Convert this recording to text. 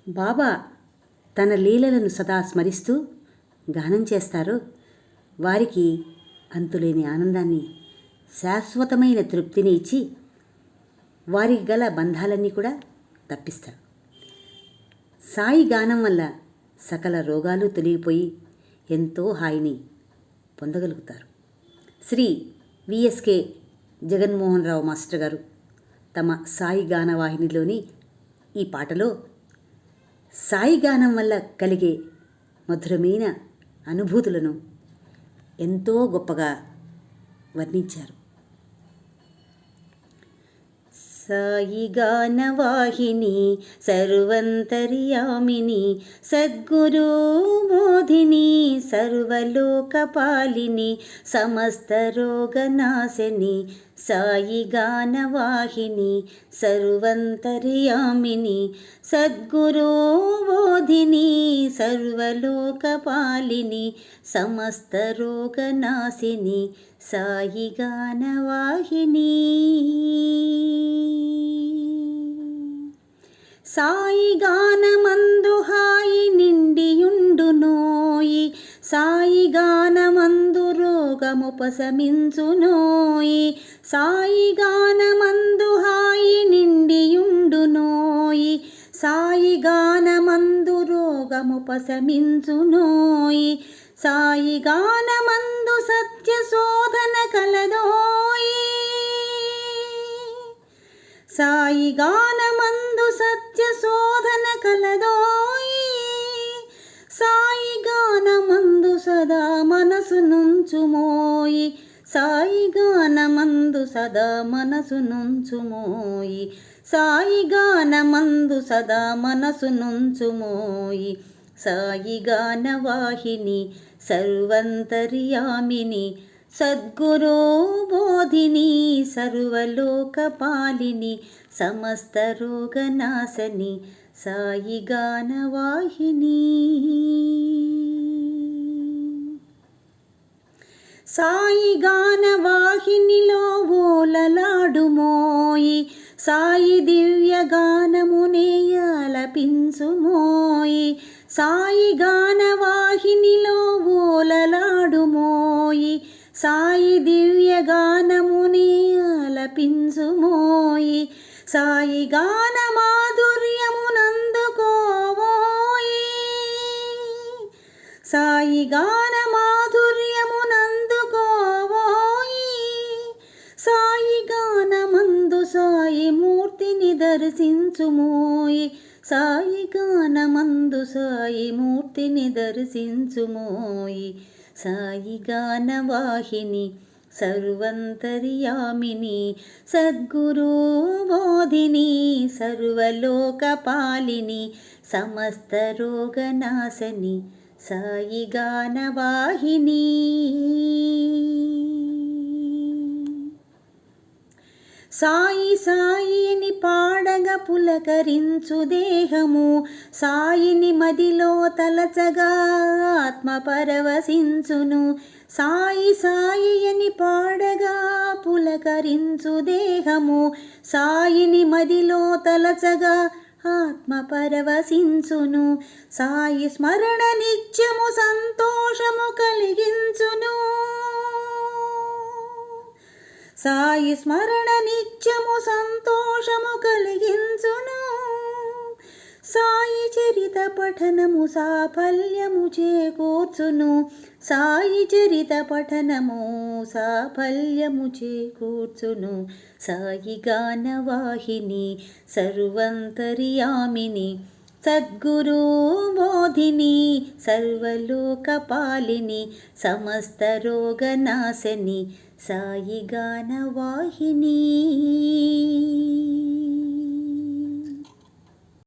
బాబా తన లీలలను సదా స్మరిస్తూ గానం చేస్తారో వారికి అంతులేని ఆనందాన్ని, శాశ్వతమైన తృప్తిని ఇచ్చి వారికి గల బంధాలన్నీ కూడా తప్పిస్తారు. సాయి గానం వల్ల సకల రోగాలు తొలగిపోయి ఎంతో హాయిని పొందగలుగుతారు. శ్రీ విఎస్కే జగన్మోహన్ రావు మాస్టర్ గారు తమ సాయి గానవాహినిలోని ఈ పాటలో సాయి గానం వల్ల కలిగే మధురమైన అనుభూతులను ఎంతో గొప్పగా వర్ణించారు. సాయి గానవాహిని సర్వంతర్యామిని సద్గురు బోధిని సర్వలోకపాలిని సమస్త రోగనాశిని సాయి గానవాహిని సర్వంతర్యామిని సద్గురు బోధిని సర్వలోకపాలిని సమస్త రోగనాశిని సాయి గానవాహిని. సాయి గానమందు హాయి నిండియుండునోయి సాయి గానమందు రోగముపశమించునోయి సాయి గానమందు హాయి నిండియుండునోయి సాయి గానమందు రోగముపశమించునోయి సాయి గానమందు సత్య శోధన కలదోయి సాయి గానమందు సత్య శోధన కలదోయి సాయి గానమందు సదా మనసు నుంచుమోయి సాయి గానమందు సదా మనసు నుంచుమోయి సాయి గానమందు సదా మనసు నుంచుమోయి సాయి గానవాహిని సర్వంతర్యామిని సద్గురు బోధిని సర్వలోకపాలిని సమస్త రోగనాశని సాయి గానవాహిని. సాయి గానవాహినిలో ఓలలాడుమోయి సాయి దివ్య గానమునే ఆలపించుమోయి సాయి గానవాహినిలో ఓలలాడుమోయి సాయి దివ్య గానముని ఆలపించుమోయి సాయి గాన మాధుర్యమునందుకోవోయి సాయి గాన మాధుర్యమునందుకోవోయి సాయి గానమందు సాయి మూర్తిని దర్శించుమోయి సాయి గానమందు సాయి మూర్తిని దర్శించుమోయి సాయి గానవాహిని సర్వంతర్యామిని సద్గురు బోధిని సర్వలోకపాలిని సమస్త రోగనాశని సాయి గానవాహిని. సాయి సాయి అని పాడగ పులకరించు దేహము సాయిని మదిలో తలచగా ఆత్మ పరవశించును సాయి సాయి అని పాడగా పులకరించు దేహము సాయిని మదిలో తలచగా ఆత్మ పరవశించును సాయి స్మరణ నిత్యము సంతోషము కలిగించును సాయి స్మరణ నిత్యము సంతోషము కలిగించును సాయి చరిత పఠనము సాఫల్యము చేకూర్చును సాయి చరిత పఠనము సాఫల్యము చేకూర్చును సాయి గానవాహిని సర్వంతర్యామిని సద్గురు బోధిని సర్వలోకపాలిని సమస్త రోగనాశని సాయి గానవాహిని.